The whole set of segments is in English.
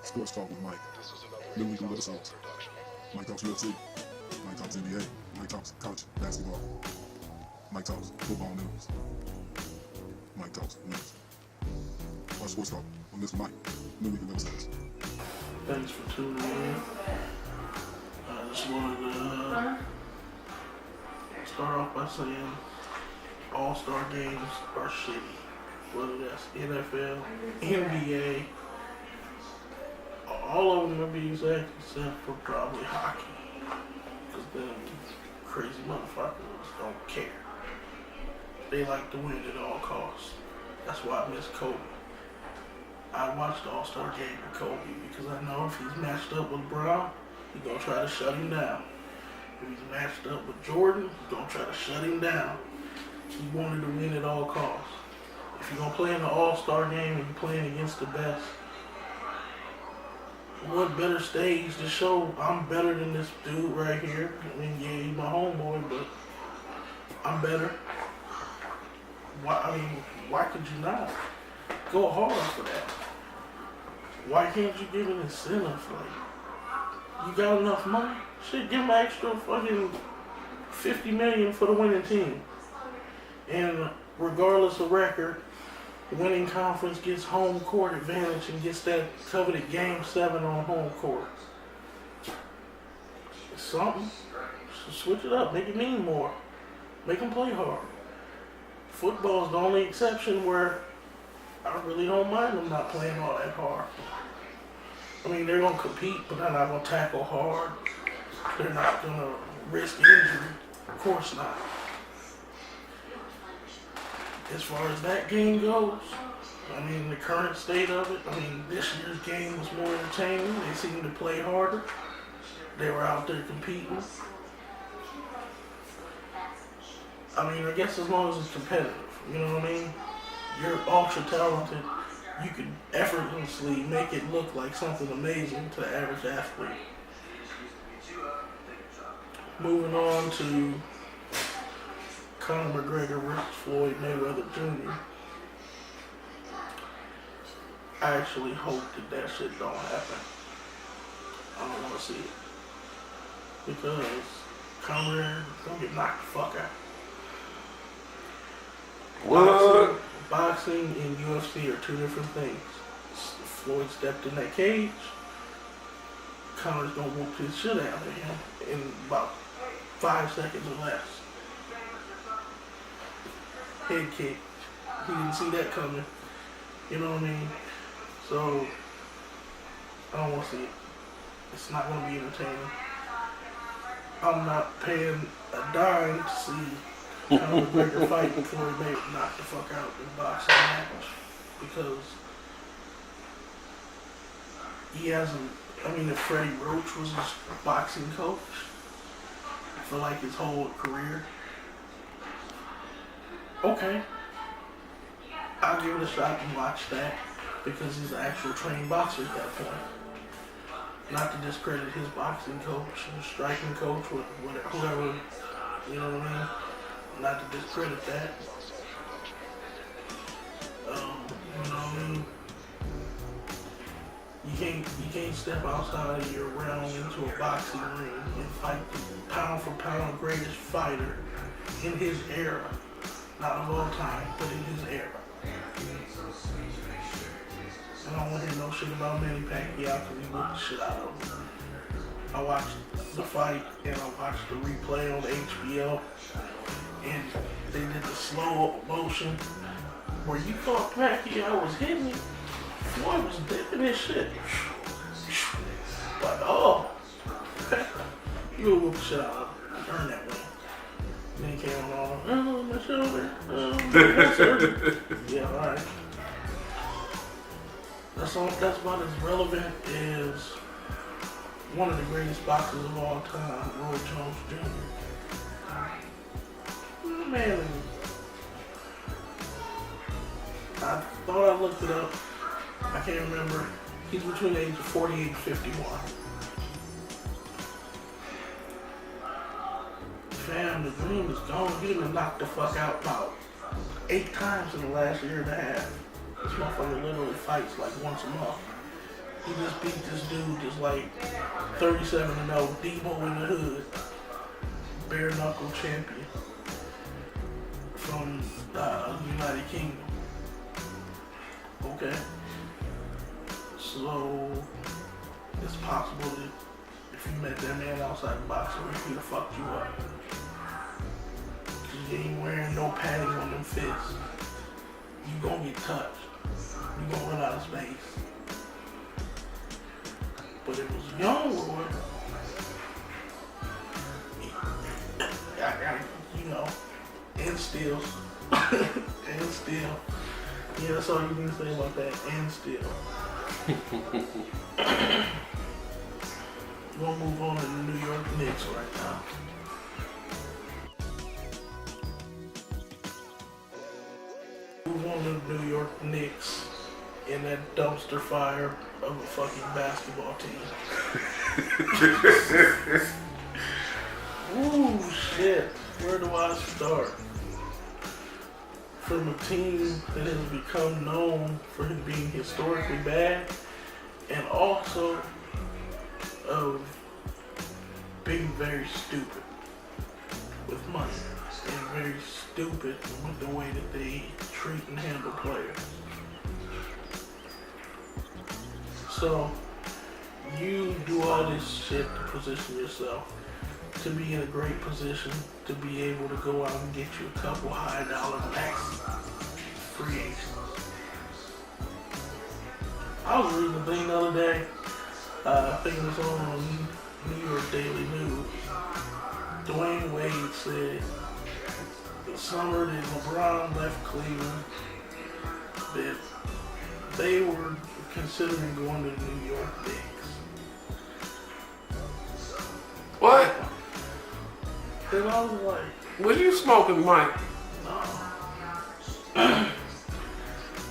Sports Talk with Mike. New weekly episodes. Mike talks UFC. Mike talks NBA. Mike talks college basketball. Mike talks football news. Mike talks news. Watch Sports Talk with Mr. Mike. New weekly episodes. Thanks for tuning in. I just wanted to start off by saying all-star games are shitty. Whether that's NFL, NBA, all of them are being exact except for probably hockey. Because them crazy motherfuckers don't care. They like to win at all costs. That's why I miss Kobe. I watched the All-Star game with Kobe because I know if he's matched up with LeBron, he's going to try to shut him down. If he's matched up with Jordan, he's going to try to shut him down. He wanted to win at all costs. If you're going to play in the All-Star game and you're playing against the best, what better stage to show I'm better than this dude right here? I mean, yeah, he's my homeboy, but I'm better. Why could you not go hard for that? Why can't you give an incentive? Like, you got enough money? Shit, give him an extra fucking $50 million for the winning team. And regardless of record, the winning conference gets home court advantage and gets that coveted game 7 on home court. It's something. So switch it up. Make it mean more. Make them play hard. Football is the only exception where I really don't mind them not playing all that hard. I mean, they're going to compete, but they're not going to tackle hard. They're not going to risk injury. Of course not. As far as that game goes, I mean, the current state of it, I mean, this year's game was more entertaining. They seemed to play harder. They were out there competing. I mean, I guess as long as it's competitive, you know what I mean? You're ultra talented. You can effortlessly make it look like something amazing to the average athlete. Moving on to Conor McGregor versus Floyd Mayweather Jr. I actually hope that shit don't happen. I don't want to see it. Because Conor is going to get knocked the fuck out. What? Boxing and UFC are two different things. Floyd stepped in that cage. Conor's gonna whoop his shit out of him in about 5 seconds or less. Head kick. He didn't see that coming. You know what I mean? So, I don't want to see it. It's not gonna be entertaining. I'm not paying a dime to see Conor McGregor fight before he may knock the fuck out in a boxing match, because he hasn't. I mean, if Freddie Roach was his boxing coach for like his whole career, okay, I'll give it a shot and watch that, because he's an actual trained boxer at that point. Not to discredit his boxing coach, his striking coach, whoever, you know what I mean? Not to discredit that. You know what I mean? You can't step outside of your realm into a boxing ring and fight the pound for pound greatest fighter in his era. Not of all time, but in his era. I don't want to hear no shit about Manny Pacquiao because he whooped the shit out of him. I watched the fight and I watched the replay on HBO. And they did the slow motion where you thought Pacquiao was hitting you. Floyd was dipping his shit. Like, oh, okay. You go whoop the shit out of him. Earn that win. Then he came along, oh, my shoulder. Oh, my shoulder. Yeah, alright. That's about as relevant as one of the greatest boxers of all time, Roy Jones Jr. Man, I thought I looked it up. I can't remember. He's between the age of 48 and 51. Fam, the dream is gone. He done knocked the fuck out about 8 times in the last year and a half. This motherfucker literally fights like once a month. He just beat this dude just like 37-0, Debo in the hood, bare knuckle champion from United Kingdom. Okay, so it's possible that if you met that man outside the boxing ring, he'd have fucked you up. Cause you ain't wearing no padding on them fists. You gonna get touched. You gonna run out of space. But it was a young boy. You know, and still. And still. Yeah, that's all you need to say about that. And still. We're gonna move on to the New York Knicks right now. Move on to the New York Knicks in that dumpster fire of a fucking basketball team. Ooh, shit. Where do I start? From a team that has become known for being historically bad, and also of being very stupid with money, and very stupid with the way that they treat and handle players. So you do all this shit to position yourself to be in a great position to be able to go out and get you a couple high dollar max free agents. I was reading a thing the other day, I think it was on New York Daily News. Dwayne Wade said the summer that LeBron left Cleveland that they were considering going to the New York Knicks. What? And I was like, what are you smoking, Mike?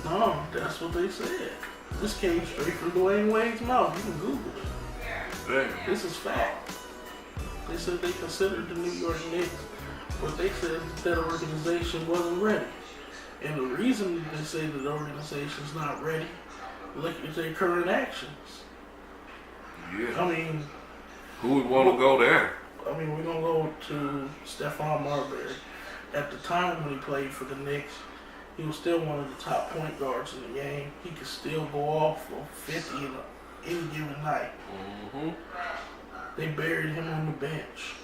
No, that's what they said. This came straight from Dwayne Wade's mouth. You can Google it. Damn. This is fact. They said they considered the New York Knicks, but they said that organization wasn't ready. And the reason they say that the organization's not ready, look at their current actions. Yeah. I mean, who would want to go there? I mean, we're going to go to Stephon Marbury. At the time when he played for the Knicks, he was still one of the top point guards in the game. He could still go off for 50 in any given night. Mm-hmm. They buried him on the bench.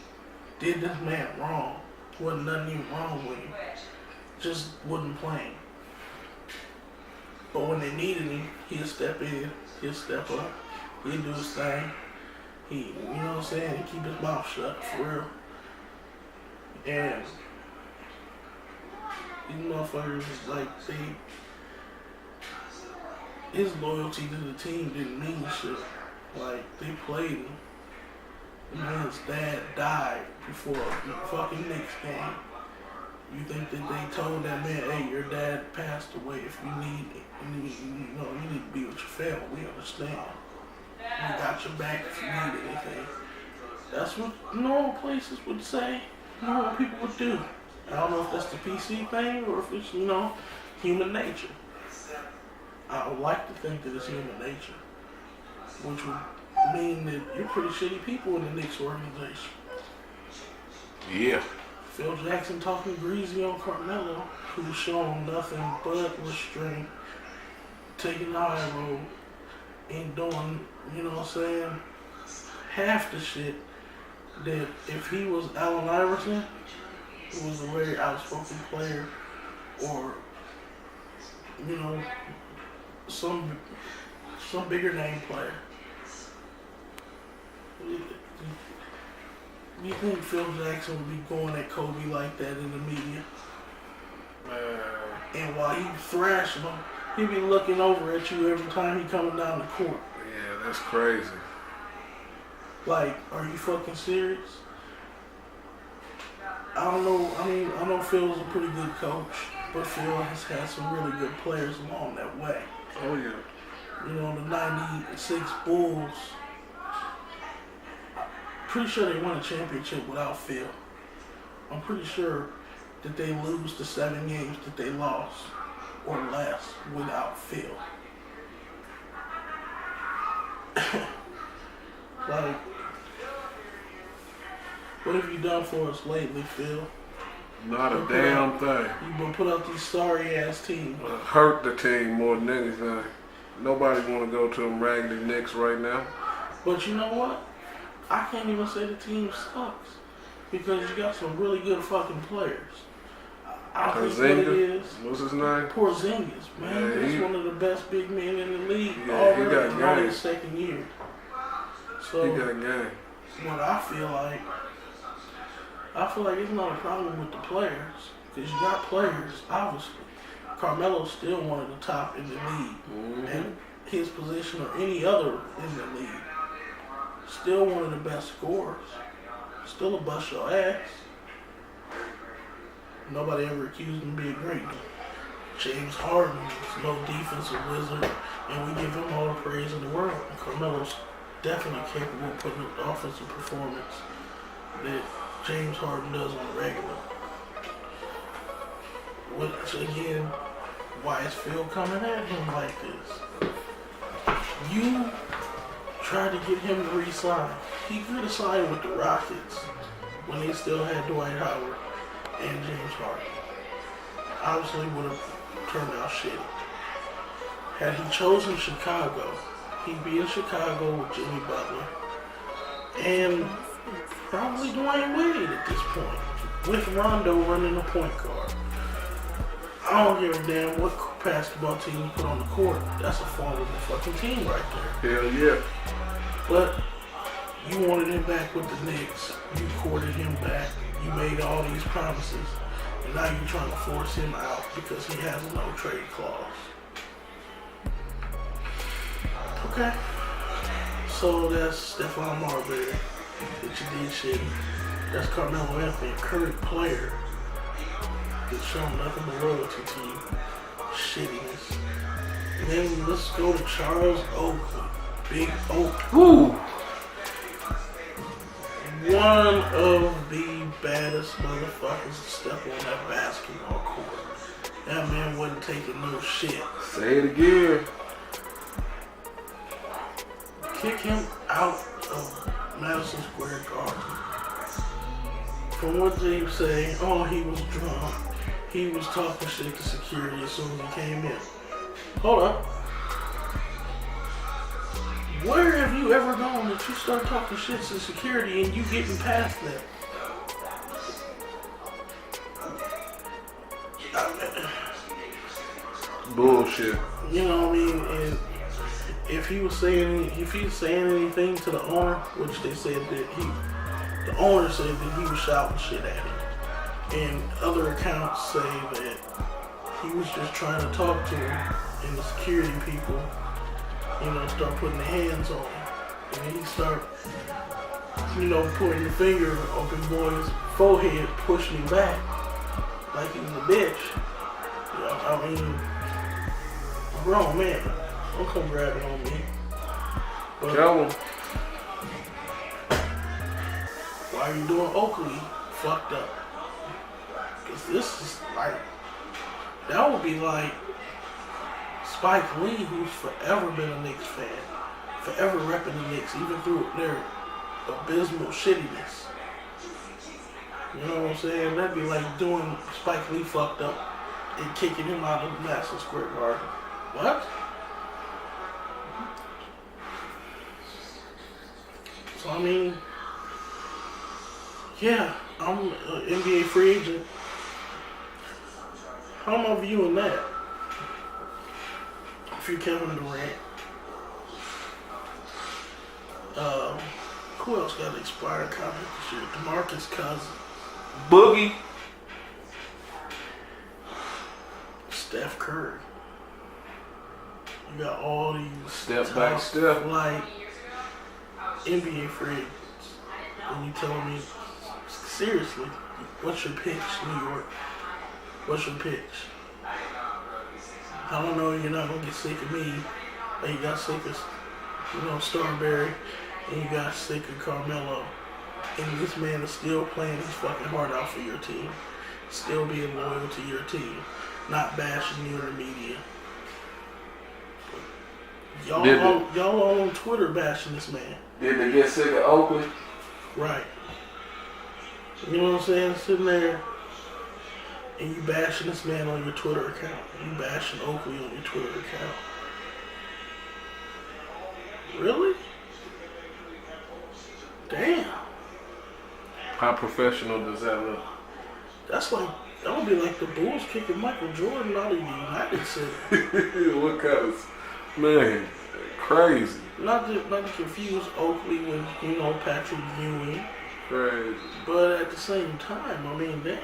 Did this man wrong. Wasn't nothing even wrong with him. Just wasn't playing. But when they needed him, he'd step in, he'd step up, he'd do his thing. He, you know what I'm saying, he'd keep his mouth shut, for real. And these motherfuckers, like, his loyalty to the team didn't mean shit. Like, they played him. The man's dad died before the fucking Knicks game. You think that they told that man, hey, your dad passed away, if you need it, you need to be with your family, we understand. We got your back if you need anything. That's what normal places would say, normal people would do. I don't know if that's the PC thing or if it's, human nature. I would like to think that it's human nature, which would mean that you're pretty shitty people in the Knicks organization. Yeah. Phil Jackson talking greasy on Carmelo, who's shown nothing but restraint, taking the high road, ain't doing, half the shit that if he was Allen Iverson, who was a very outspoken player, or, some bigger name player. You think Phil Jackson would be going at Kobe like that in the media? And while he thrashing him, he'd be looking over at you every time he coming down the court. Yeah, that's crazy. Like, are you fucking serious? I don't know. I mean, I know Phil's a pretty good coach, but Phil has had some really good players along that way. Oh, yeah. The 96 Bulls, pretty sure they won a championship without Phil. I'm pretty sure that they lose the 7 games that they lost or less without Phil. Like, what have you done for us lately, Phil? Not a damn thing. You've been put out these sorry ass teams. Hurt the team more than anything. Nobody want to go to them raggedy Knicks right now. But you know what? I can't even say the team sucks because you got some really good fucking players. I think what it is. What's his name? Porzingis, man. Yeah, He's one of the best big men in the league Yeah, already. he got in only game. his second year. So He got game. what I feel like it's not a problem with the players because you got players, obviously. Carmelo's still one of the top in the league at his position or any other in the league. Still one of the best scorers. Still a bust your ass. Nobody ever accused him of being great. James Harden is no defensive wizard, and we give him all the praise in the world. And Carmelo's definitely capable of putting up the offensive performance that James Harden does on the regular. Which again, why is Phil coming at him like this? You tried to get him to re-sign. He could have signed with the Rockets when they still had Dwight Howard and James Harden. Obviously would have turned out shitty. Had he chosen Chicago, he'd be in Chicago with Jimmy Butler and probably Dwayne Wade at this point, with Rondo running the point guard. I don't give a damn what basketball team you put on the court. That's a formidable fucking team right there. Hell yeah. But you wanted him back with the Knicks. You courted him back. You made all these promises. And now you're trying to force him out because he has a no trade clause. Okay. So that's Stephon Marbury that you did shit. That's Carmelo Anthony, a current player that's shown nothing but loyalty to you. Shittiness. And then let's go to Charles Oakley. Big Oak. Woo! One of the baddest motherfuckers to step on that basketball court. That man wasn't taking no shit. Say it again. Kick him out of Madison Square Garden. From what they say, oh, he was drunk. He was talking shit to security as soon as he came in. Hold up. Where have you ever gone that you start talking shit to security and you getting past that? Bullshit. You know what I mean? And if he was saying anything to the owner, which they said that the owner said that he was shouting shit at him. And other accounts say that he was just trying to talk to him and the security people, start putting their hands on him. And then he start, putting the finger up his boy's forehead, pushing him back like he was a bitch. I mean, grown man, don't come grabbing on me. But Tell him. why are you doing Oakley fucked up? Because this is like, that would be like Spike Lee, who's forever been a Knicks fan, forever repping the Knicks, even through their abysmal shittiness. You know what I'm saying? That'd be like doing Spike Lee fucked up and kicking him out of Madison Square Garden. What? So I mean, yeah, I'm an NBA free agent. How am I viewing that? If you're Kevin Durant, who else got an expired contract this year? DeMarcus Cousins, Boogie. Steph Curry. You got all these Step top back Steph. flight NBA free agents. And you telling me, seriously, what's your pitch, New York? What's your pitch? I don't know, you're not going to get sick of me. But you got sick of, Starberry. And you got sick of Carmelo. And this man is still playing his fucking heart out for your team. Still being loyal to your team. Not bashing you in the media. Y'all all on Twitter bashing this man. Did they get sick of Oakley? Right. You know what I'm saying? Sitting there and you bashing this man on your Twitter account. You bashing Oakley on your Twitter account. Really? Damn. How professional does that look? That's like, that would be like the Bulls kicking Michael Jordan out of the United Center. What kind of, man, crazy. Not to confuse Oakley with, you know, Patrick Ewing. Crazy. But at the same time, I mean, damn.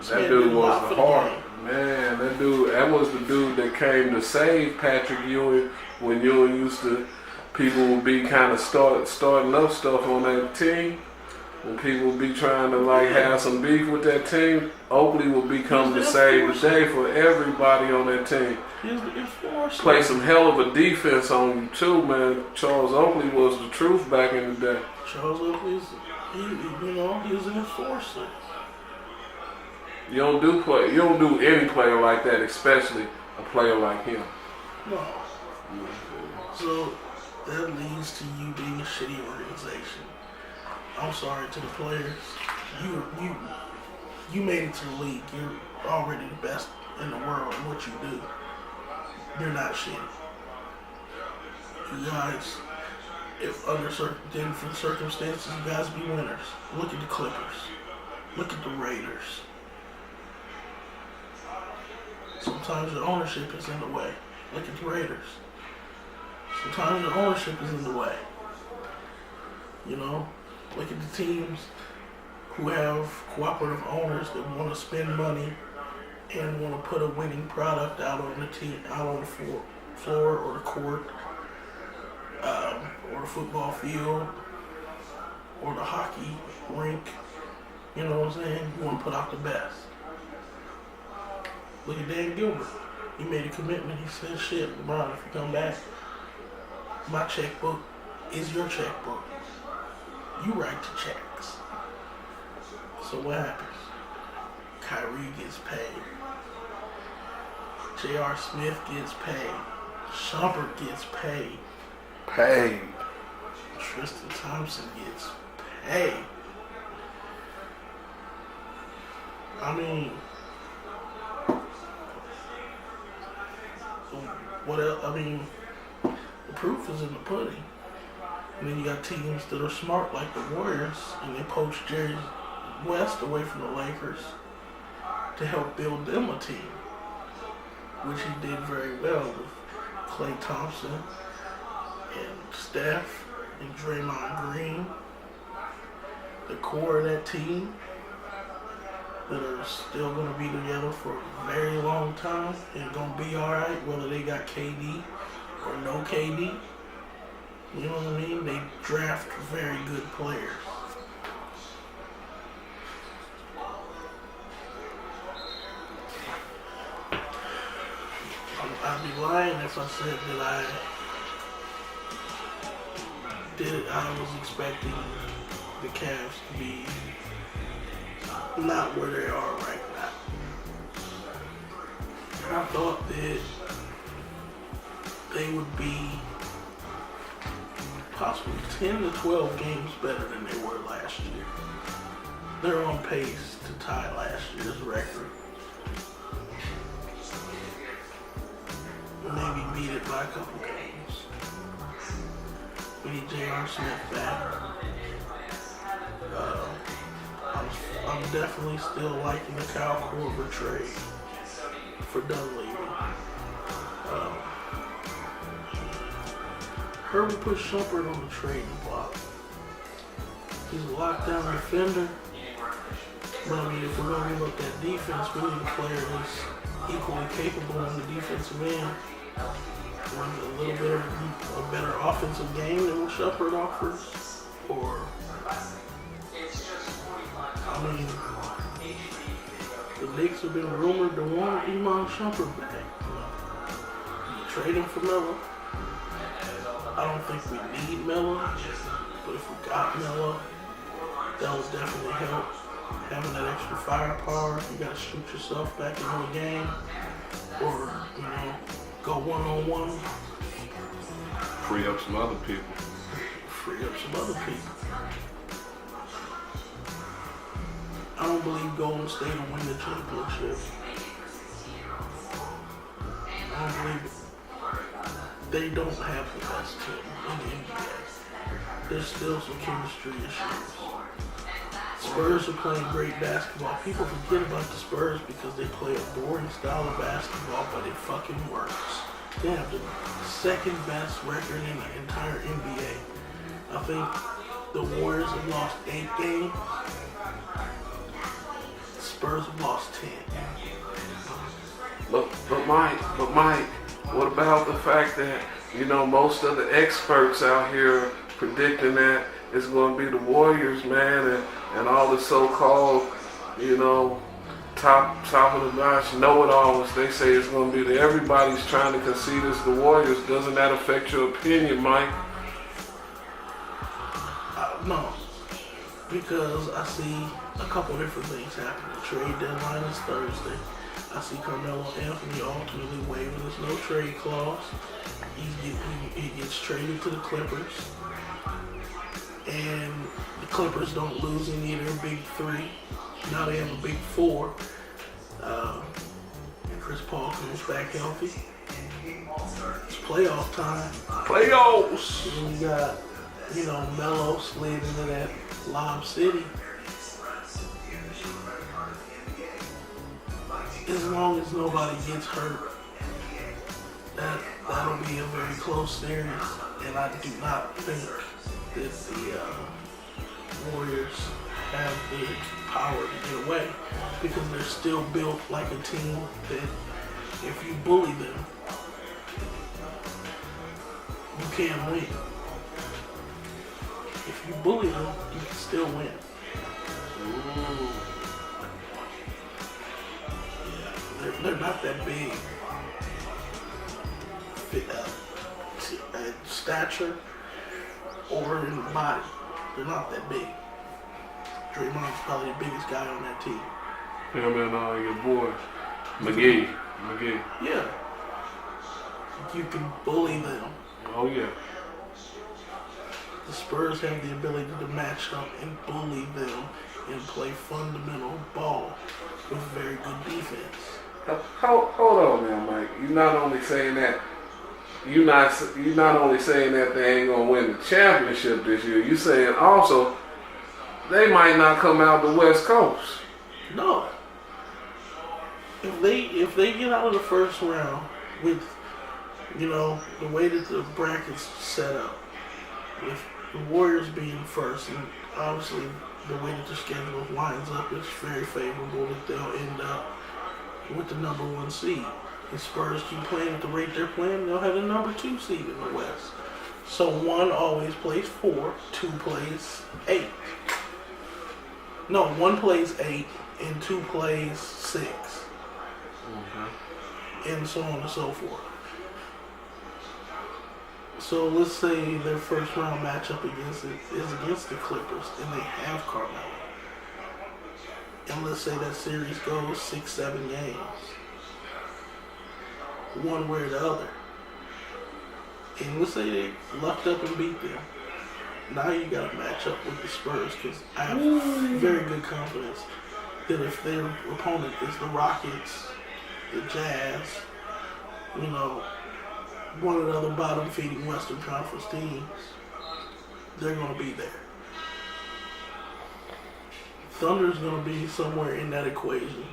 That dude was the heart. Man, that was the dude that came to save Patrick Ewing when Ewing used to, people would be kind of starting up stuff on that team. When people would be trying to like have some beef with that team, Oakley would be coming to save the day for everybody on that team. Play some hell of a defense on you too, man. Charles Oakley was the truth back in the day. Charles Oakley, he was an enforcer. You don't do any player like that, especially a player like him. No. So that leads to you being a shitty organization. I'm sorry to the players. You made it to the league. You're already the best in the world in what you do. You're not shitty. You guys, if under different circumstances, you guys be winners. Look at the Clippers. Look at the Raiders. Sometimes your ownership is in the way. Look at the Raiders. Sometimes your ownership is in the way. You know? Look at the teams who have cooperative owners that want to spend money and want to put a winning product out on the team, out on the floor or the court, or the football field, or the hockey rink. You know what I'm saying? You want to put out the best. Look at Dan Gilbert. He made a commitment. He said, shit, LeBron, if you come back, my checkbook is your checkbook. You write the checks. So what happens? Kyrie gets paid. J.R. Smith gets paid. Shumpert gets paid. Tristan Thompson gets paid. I mean, what else? I mean, the proof is in the pudding. And then you got teams that are smart like the Warriors, and they poached Jerry West away from the Lakers to help build them a team, which he did very well with Klay Thompson and Steph and Draymond Green, the core of that team that are still going to be together for a very long time and going to be all right whether they got KD or no KD. You know what I mean? They draft very good players. I'd be lying if I said that I was expecting the Cavs to be not where they are right now. I thought that they would be possibly 10 to 12 games better than they were last year. They're on pace to tie last year's record. Maybe beat it by a couple games. We need J.R. Smith back. I'm definitely still liking the Kyle Korver trade for Dunleavy. Herbert put Shumpert on the trading block. He's a lockdown defender. But I mean, if we're going to give up that defense, we need a player that's equally capable on the defensive end. Run a little bit of a better offensive game than what Shumpert offers. Or, I mean, the Knicks have been rumored to want Iman Shumpert back. You trade him for Melo. I don't think we need Melo, but if we got Melo, that would definitely help. Having that extra firepower, you gotta shoot yourself back into a game, or go one-on-one Free up some other people. Free up some other people. I don't believe Golden State will win the championship. I don't believe it. They don't have the best team in the NBA. There's still some chemistry issues. Spurs are playing great basketball. People forget about the Spurs because they play a boring style of basketball, but it fucking works. They have the second best record in the entire NBA. I think the Warriors have lost 8 games. Spurs have lost 10. But Mike, what about the fact that, you know, most of the experts out here predicting that it's going to be the Warriors, man, and all the so-called, you know, top of the notch know-it-alls, they say it's going to be everybody's trying to concede it's the Warriors. Doesn't that affect your opinion, Mike? No, because I see a couple different things happen. The trade deadline is Thursday. I see Carmelo Anthony ultimately waiving his no trade clause. He gets traded to the Clippers. And the Clippers don't lose any of their big three. Now they have a big four. Chris Paul comes back healthy. It's playoff time. Playoffs! And you got, you know, Melo slid into that Lob City. As long as nobody gets hurt, that'll be a very close series. And I do not think that the Warriors have the power to get away, because they're still built like a team that if you bully them, you can't win. If you bully them, you can still win. Ooh. They're not that big. Stature or in the body. They're not that big. Draymond's probably the biggest guy on that team. Him and your boy, McGee. Yeah. You can bully them. Oh, yeah. The Spurs have the ability to match up and bully them and play fundamental ball with very good defense. Hold on now, Mike. You're not only saying that you're not only saying that they ain't gonna win the championship this year. You saying also they might not come out the West Coast. No. If they get out of the first round with, you know, the way that the bracket's set up, with the Warriors being first, and obviously the way that the schedule lines up is very favorable, that they'll end up with the number 1 seed. The Spurs keep playing at the rate they're playing, they'll have the number 2 seed in the West. So 1 always plays 4, 2 plays 8. No, 1 plays 8 and 2 plays 6. And so on and so forth. So let's say their first round matchup is against the Clippers, and they have Carmelo. And let's say that series goes 6-7 games, one way or the other. And let's say they lucked up and beat them. Now you got to match up with the Spurs, because I have very good confidence that if their opponent is the Rockets, the Jazz, you know, one of the other bottom-feeding Western Conference teams, they're going to be there. Thunder's going to be somewhere in that equation.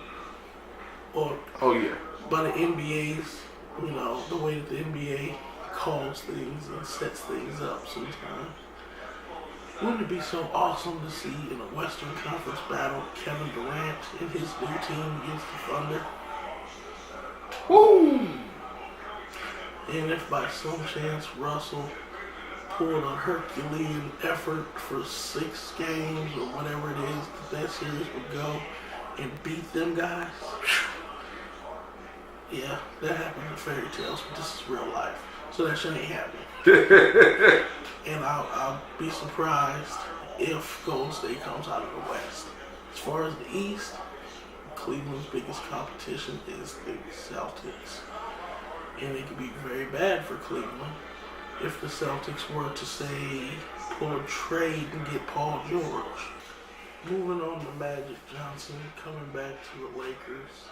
Or, oh yeah. by the NBA's, you know, the way that the NBA calls things and sets things up sometimes. Wouldn't it be so awesome to see in a Western Conference battle Kevin Durant and his new team against the Thunder? Woo! And if by some chance Russell pulled a Herculean effort for 6 games or whatever it is that series would go and beat them guys, yeah, that happened in fairy tales, but this is real life. So that shit ain't happening. And I'll be surprised if Golden State comes out of the West. As far as the East, Cleveland's biggest competition is the Celtics. And it could be very bad for Cleveland if the Celtics were to say pull a trade and get Paul George. Moving on to Magic Johnson, coming back to the Lakers,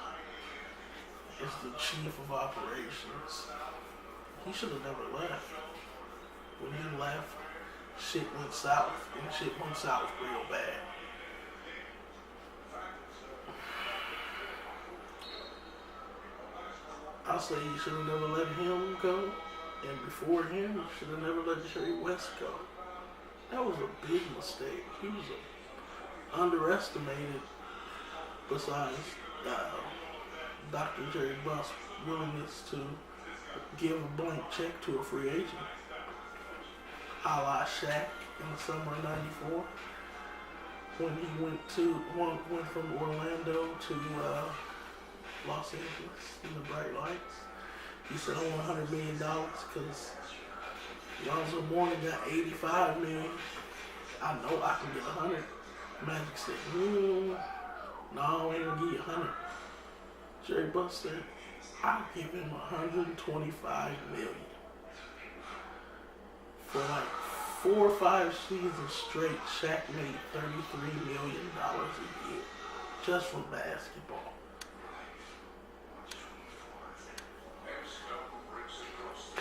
is the chief of operations. He should have never left. When he left, shit went south, and shit went south real bad. I'll say you should have never let him go, and before him, you should have never let Jerry West go. That was a big mistake. He was underestimated, besides Dr. Jerry Buss's willingness to give a blank check to a free agent, a la Shaq in the summer of '94, when he went from Orlando to Los Angeles in the bright lights. He said, I want $100 million because Lonzo Mourning got $85 million. I know I can get 100. Magic said, no, I ain't gonna give you 100. Jerry Buss said, I'll give him $125 million. For like 4 or 5 seasons straight, Shaq made $33 million a year just from basketball.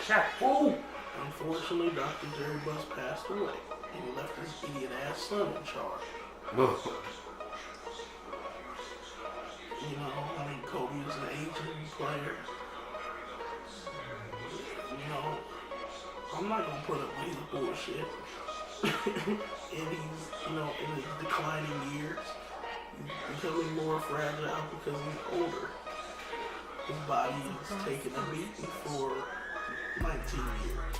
Shaq, whoa! Unfortunately, Dr. Jerry Buss passed away, and he left his idiot-ass son in charge. You know, I mean, Kobe was an aging player. You know, I'm not gonna put up with his bullshit. And he's, you know, in his declining years, he's becoming more fragile because he's older. His body is taking a beating for 19 years.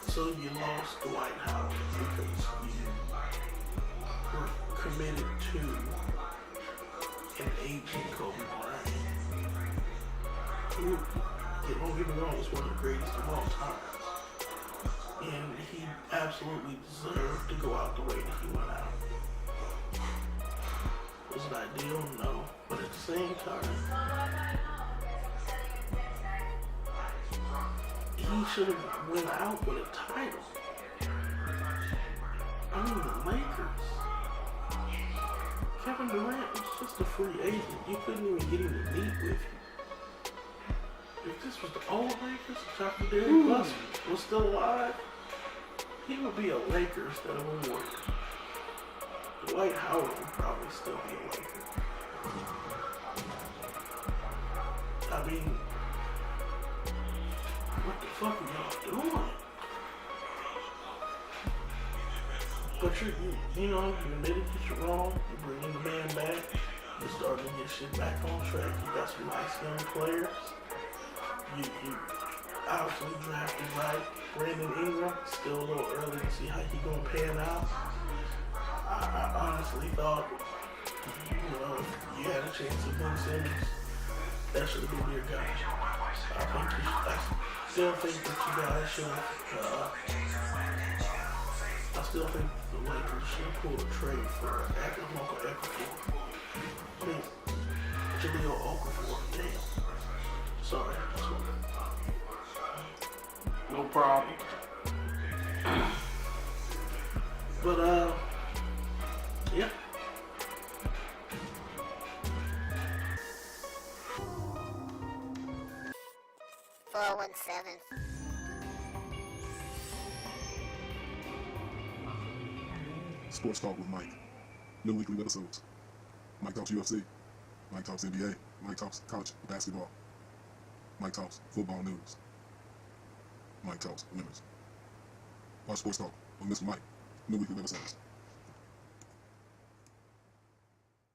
So you lost Dwight Howard because you were committed to an aging Kobe Bryant. Who, don't get me wrong, is one of the greatest of all time. And he absolutely deserved to go out the way that he went out. Was it ideal? No. But at the same time, he should have went out with a title. I mean, the Lakers. Kevin Durant was just a free agent. You couldn't even get him to meet with you. If this was the old Lakers, if Dr. Jerry Buss was still alive, he would be a Laker instead of a Warrior. Dwight Howard would probably still be a Laker. I mean, what the fuck are y'all doing? But you know, you admitted that you're wrong. You're bringing the man back. You're starting to get shit back on track. You got some nice young players. You obviously drafted right. Brandon Ingram, still a little early to see how he gonna pan out. I honestly thought, you know, if you had a chance at Ben Simmons, that should have been your guy. I still think that you guys should have, I still think the Lakers should have pulled a trade for Okafor. I mean, Jahlil Okafor, damn. Sorry, No problem. But, yeah. Sports Talk with Mike. New weekly episodes. Mike talks UFC. Mike talks NBA. Mike talks college basketball. Mike talks football news. Mike talks women's. Watch Sports Talk with Mr. Mike. New weekly episodes.